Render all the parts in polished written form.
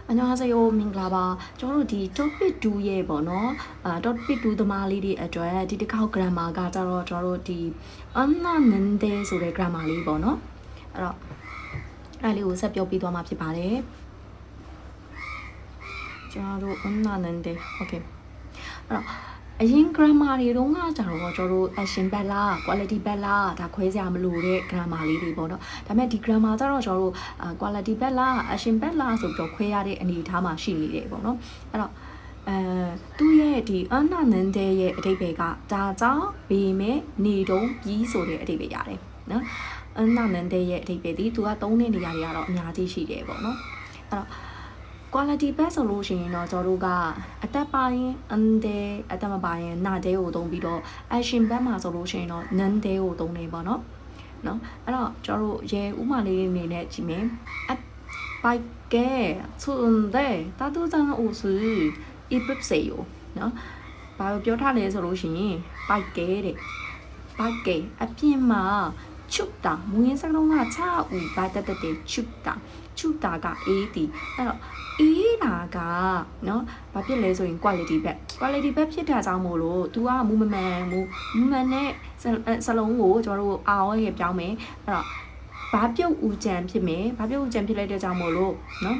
안녕하세요 민글라바 저로 디 topic 2에 뭐노 topic 2 သမားလေးတွေအတွက်ဒီတစ်ခေါက် grammar ကကြတော့ကျွန်တော်တို့ဒီ annanende ဆိုတဲ့ grammar လေးပေါ့နော်အဲ့တော့အဲ့လေးကိုဆက်ပြောပြသွားမှာဖြစ်ပါတယ်ကျွန်တော်တို့ annanende okay အဲ့တော့အရင် grammar တွေတုန်းကကြတော့ကျွန်တော်တို့ action ဘက်လား quality ဘက်လားဒါခွဲစရာမလိုတဲ့ grammar လေးတွေပေါ့နော်ဒါပေမဲ့ဒီ grammar ကြတော့ကျွန်တော်တို့ quality ဘက်လား action ဘက်လားဆိုပြီးတော့ခွဲရတဲ့အနေအထားမှာရှိနေတယ်ပေါ့နော်အဲ့တော့သူ့ရဲ့ဒီ annanende ရဲ့အဓိပ္ပာယ်ကဒါကြောင့်ဘေးမဲ့နေတုံးပြီးဆိုတဲ့အဓိပ္ပာယ်ရတယ်နော် annanende ရဲ့အဓိပ္ပာယ်ဒီသူကသုံးတဲ့နေရာတွေကတော့အများကြီးရှိတယ်ပေါ့နော်အဲ့တော့quality ဘက်ဆိုလို့ရှိရင်တော့ကျွန်တော်တို့ကအသက်ပိုင်း ande အသက်မပိုင်းနာတဲကိုသုံးပြီးတော့ action ဘက်မှာဆိုလို့ရှိရင်တော့ nande ကိုသုံးနေပေါ့နော်အဲ့တော့ကျွန်တော်တို့ရဲဥမာလေးအနေနဲ့ကြည့်မယ်အပိုက်ကဲဆိုတဲ့တာတူတန်အိုစုအပစ်စေယနော်ဘာပြောထားလဲဆိုလို့ရှိရင်ပိုက်ကဲတဲ့ပိုက်ကဲအပြင်မှာချုပ်တာမူရင်းစကားလုံးကချအူဘာတတတဲ့ချုပ်တာကအေးတီအဲ့တော့အေးတာကနော်ဘာဖြစ်လဲဆိုရင် quality ဘက်ဖြစ်တာကြောင့်မို့လို့ तू ကမူမမှန်နဲ့စလုံးကိုကျွန်တော်တို့အော်ရဲ့ပြောင်းမယ်အဲ့တော့ဘာပြုတ်ဦးကြံဖြစ်မယ်ဘာပြုတ်ဦးကြံဖြစ်လိုက်တဲ့ကြောင့်မို့လို့နော်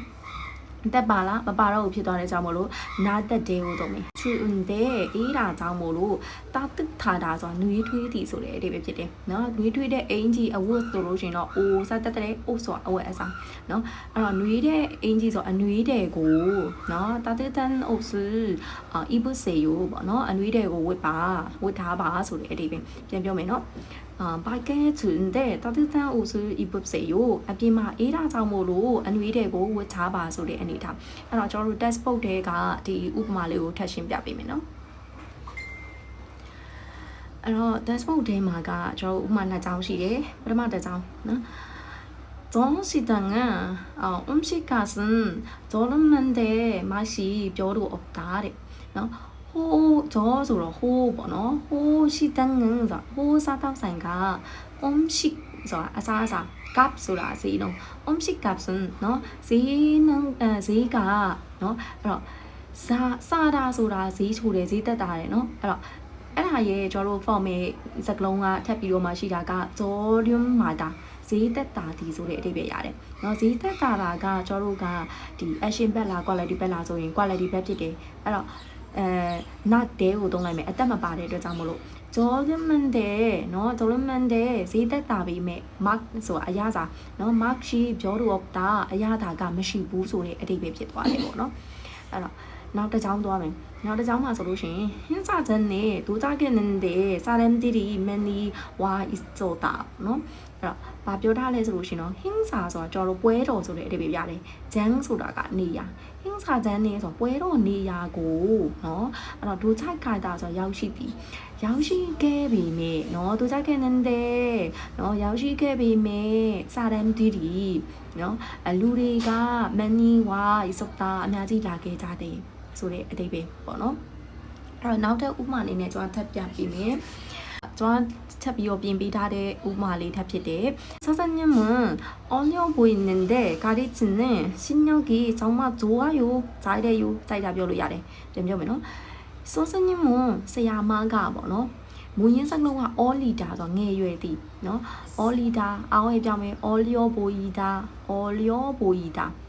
တက်ပါလားမပါတော့ဘူးဖြစ်သွားတဲ့ကြောင့်မို့လို့နာတက်တဲကိုတော့မယ်ချွန်းတဲ့အေးတာကြောင့်မို့လို့တာตึกထားတာဆိုနွေးထွေးတီဆိုတဲ့အဓိပ္ပာယ်ဖြစ်တယ်နော်နွေးထွေးတဲ့အင်ကြီးအဝတ်ဆိုလို့ရှိရင်တော့အိုးစားတက်တဲ့အုပ်ဆိုအဝတ်အစားနော်အဲ့တော့နွေးတဲ့အင်ကြီးဆိုအနွေးတဲ့ကိုနော်တာတက်တန်အုပ်စုအီဘုစေယပေါ့နော်အနွေးတဲ့ကိုဝတ်ထားပါဆိုတဲ့အဓိပ္ပာယ်ပြန်ပြောမယ်နော်ဘာကဲချွန်းတဲ့တာတက်တန်အုပ်စုအီဘုစေယအပြင်မှာအေးတာကြောင့်မို့လို့အနွေးတဲ့ကိုဝတ်ထားပါဆိုတဲ့အနေထားအဲ့တော့ကျွန်တော်တို့ textbook ထဲကဒီဥပမာလေးကိုထပ်ရှင်းပြပေးမယ်နော်အဲ့တော့ textbook ထဲမှာကကျွန်တော်ဥပမာနှစ်ကြောင်းရှိတယ်ပထမတစ်ကြောင်းနော်정시당은 음식값은 저렴한데 맛이 별로 없다래. 저소로 호버너 호시당은 호사탑산가 음식 아사사 값으로 아세요. 음식값은 너 세가 너 사다 소라 세 초래 세 따다래 너. အဲ့ဒါရဲ့ကျွန်တော်တို့ form ရဲ့စကားလုံးကထပ်ပြီးတော့မှရှိတာက volume မှာတာဈေးသက်တာဒီဆိုတဲ့အဓိပ္ပာယ်ရတယ်เนาะဈေးသက်တာကကျွန်တော်တို့ကဒီ action ဘက်လား quality ဘက်လားဆိုရင် quality ဘက်ဖြစ်တယ်အဲ့တော့not တဲကိုသုံးလိုက်မယ်အသက်မပါတဲ့အတွက်ကြောင့်မလို့ 저렴한데เนาะ 저렴한데ဈေးသက်တာပြီမဲ့ mark ဆိုတာအရသာเนาะ mark ရှိ별로 없다အရသာကမရှိဘူးဆိုတဲ့အဓိပ္ပာယ်ဖြစ်သွားတယ်ပေါ့เนาะအဲ့တော့နောက်တစ်ကြောင်းသွားမယ်နောက်တစ်ကြောင်းမှာဆိုလို့ရှိရင်ဟင်းစာချမ်းနဲ့ဒူးကြခဲ့နေတဲ့စာရမ်တီရီမန်နီဝါအစ်ဆိုတာနော်အဲ့တော့ဘာပြောထားလဲဆိုလို့ရှိရင်တော့ဟင်းစာဆိုတာကျွန်တော်တို့ပွဲတော်ဆိုတဲ့အဓိပ္ပာယ်ရတယ်ဂျန်ဆိုတာကနေရာဟင်းစာချမ်းနဲ့ဆိုပွဲတော်နေရာကိုနော်အဲ့တော့ဒူးကြခိုင်တာဆိုရောက်ရှိပြီရောက်ရှိခဲ့ပြီမြေနော်ဒူးကြခဲ့နေတဲ့နော်ရောက်ရှိခဲ့ပြီမြေစာရမ်တီရီနော်လူတွေကမန်နီဝါအစ်ဆိုတာအများကြီးလာခဲ့ကြတယ်ဆိုတဲ့အဓိပ္ပာယ်ပေါ့နော်အဲ့တော့နောက်ထပ်ဥပမာအနေနဲ့ကျွန်တော်ထပ်ပြပေးမယ်ကျွန်တော်ထပ်ပြီးတော့ပြင်ပေးထားတဲ့ဥပမာလေးထပ်ဖြစ်တယ်선생님은 어려 보이는데 가르치는 실력이 정말 좋아요 잘해요ကြိုက်တာပြောလို့ရတယ်ပြန်ပြောမယ်နော်선생님은ဆရာမကပေါ့နော်မူရင်းစကားလုံးက all leader ဆိုငယ်ရွယ်သည်နော် all leader အောင်းရပြောင်းမယ် all boyida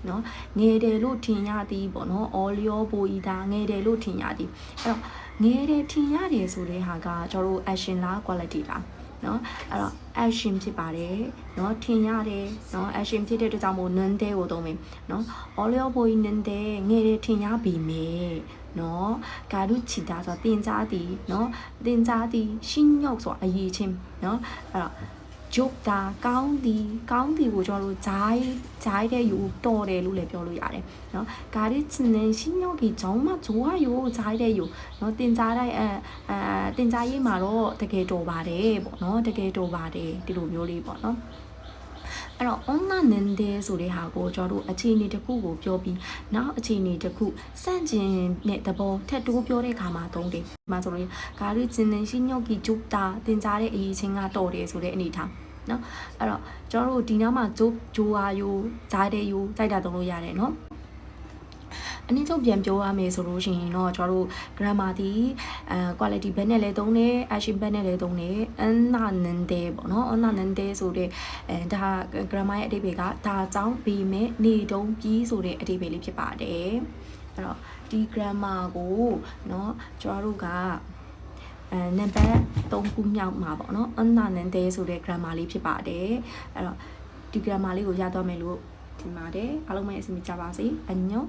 နော်ငယ်တယ်လို့ထင်ရသည်ပေါ့နော် all boyida ငယ်တယ်လို့ထင်ရသည်အဲ့တော့ငယ်တယ်ထင်ရတယ်ဆိုတဲ့ဟာကကျွန်တော်တို့ action လား quality လားနော်အဲ့တော့ action ဖြစ်ပါတယ်နော်ထင်ရတယ်နော် action ဖြစ်တဲ့အတွက်ကြောင့်မို့ nande ကိုသုံးမယ်နော် all boyinande ငယ်တယ်ထင်ရပြီမယ်နော်ကာရုချီတာဆိုတင်ကြားသည်နော်တင်ကြားသည်ရှင်းရောက်ဆိုအရေးချင်းနော်အဲ့တော့ဂျုတ်တာကောင်းသည်ကိုကျွန်တော်တို့ဂျိုင်းတဲ့ယူတော်တယ်လို့လည်းပြောလို့ရတယ်နော်ကာရုချီနဲ့ရှင်းရောက်ကြီးကြောင်းမှဂျိုးရယူဂျိုင်းတဲ့ယူနော်တင်ကြားတဲ့တင်ကြားရေးမှာတော့တကယ်တော်ပါတယ်ပေါ့နော်တကယ်တော်ပါတယ်ဒီလိုမျိုးလေးပေါ့နော်အဲ့တော့ annanende ဆိုတဲ့ဟာကိုကျွန်တော်တို့အခြေအနေတစ်ခုကိုပြောပြီးနောက်အခြေအနေတစ်ခုစန့်ကျင်တဲ့သဘောထပ်တိုးပြောတဲ့အခါမှာသုံးတယ်။မှာဆိုရင်ဂါရီဂျင်းနေရှိညော့ကီဂျုပ်တာတင်ကြားတဲ့အရေးချင်းကတော်တယ်ဆိုတဲ့အနေထားနော်။အဲ့တော့ကျွန်တော်တို့ဒီနားမှာဂျိုးအာယိုဂျားတဲ့ယိုစိုက်တာသုံးလို့ရတယ်နော်။ အနည်းဆုံးပြန်ပြောရမယ်ဆိုလို့ရှိရင်တော့ကျွန်တော်တို့ grammar ဒီquality ဘက်နဲ့လည်းသုံးတယ် action ဘက်နဲ့လည်းသုံးတယ်အနာနန်တဲ့ပေါ့နော်အနာနန်တဲ့ဆိုတဲ့ဒါ grammar ရဲ့အဓိပ္ပာယ်ကဒါကြောင့်ပြီးမဲ့နေတုံးပြီးဆိုတဲ့အဓိပ္ပာယ်လေးဖြစ်ပါတယ်အဲ့တော့ဒီ grammar ကိုเนาะကျွန်တော်တို့ကနံပါတ်3ခုမြောက်မှာပေါ့နော်အနာနန်တဲ့ဆိုတဲ့ grammar လေးဖြစ်ပါတယ်အဲ့တော့ဒီ grammar လေးကိုရတော့မယ်လို့ထင်ပါတယ်အားလုံးပဲအဆင်ပြေကြပါစေအညော